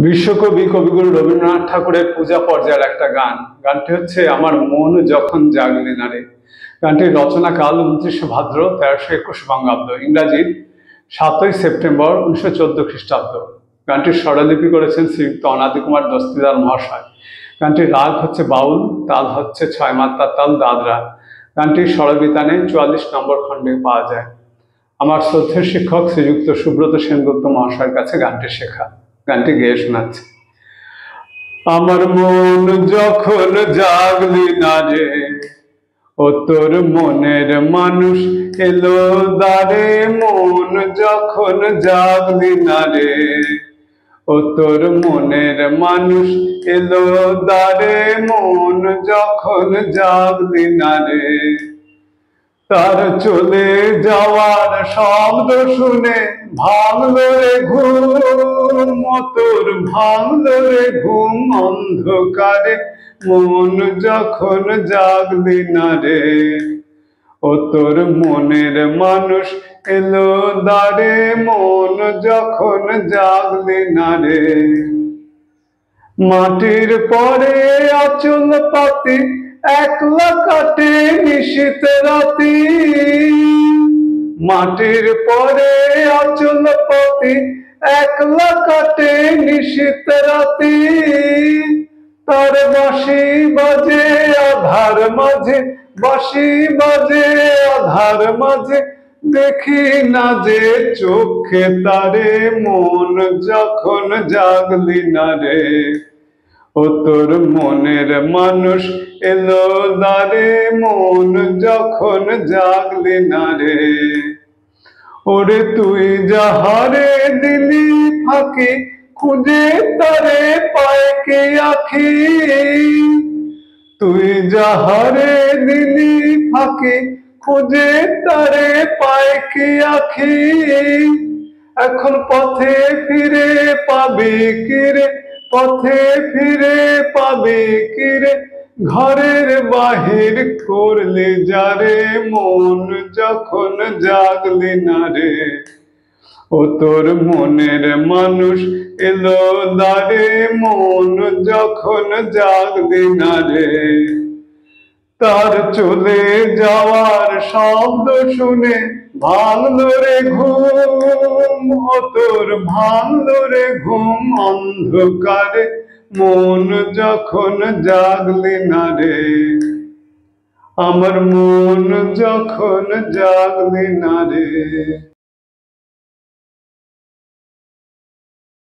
বিশ্বকবি কবিগুরু রবীন্দ্রনাথ ঠাকুরের পূজা পর্যায়ের একটা গান। গানটি হচ্ছে আমার মন যখন জাগলি না রে। গানটির রচনাকাল 29 ভাদ্র 1321 বঙ্গাব্দ, ইংরাজির 7 সেপ্টেম্বর 1914 খ্রিস্টাব্দ। গানটির স্বরলিপি করেছেন শ্রীযুক্ত অনাদি কুমার দস্তিদার মহাশয়। গানটির রাগ হচ্ছে বাউল, তাল হচ্ছে 6 মাত্রার তাল দাদরা। গানটির স্বরবিতানে 44 নম্বর খণ্ডে পাওয়া যায়। আমার শ্রদ্ধেয় শিক্ষক শ্রীযুক্ত সুব্রত সেনগুপ্ত মহাশয়ের কাছে গানটি শেখা। গানটি গেয়ে শোনাচ্ছি। আমার মন যখন জাগলি না রে, ও তোর মনের মানুষ এলো দ্বারে। মন যখন জাগলি না রে, ও তোর মনের মানুষ এলো দ্বারে। মন যখন জাগলি না রে, তার চলে যাওয়ার শব্দ শুনে ভাঙলো রে ঘুম। তোর ভাঙলো রে ঘুম অন্ধকারে, মন যখন জাগলি না রে, ও তোর মনের মানুষ এলো দ্বারে। মন যখন জাগলি না রে, মাটির পরে আঁচল পাতি একলা কাটে নিশীথ রাতি। মাটির পরে আঁচল পাতি একলা কাটে নিশীথ রাতি। তার বাঁশি বাজে আধার মাঝে, বাঁশি বাজে আধার মাঝে, দেখি না যে চোখে তারে। মন যখন জাগলি না রে, ও তোর মনের মানুষ এলো দ্বারে। মন যখন জাগলি না রে, ওরে তুই যাহারে দিলি ফাঁকি, খুঁজে তারে পায় কে আখি। তুই যাহারে দিলি ফাঁকি, খুঁজে তারে পায় কে আখি। এখন পথে ফিরে পাবি কিরে, পথে ফিরে পাবি কিরে, ঘরের বাহির করলি যারে। মন যখন জাগলি না রে, ও তোর মনের মানুষ এলো দ্বারে। মন যখন জাগলি না রে, তার চলে যাওয়ার শব্দ শুনে ভাঙলো রে ঘুম। ও তোর ভাঙলো রে ঘুম অন্ধকারে, মন যখন জাগলি না রে, আমার মন যখন জাগলি না রে।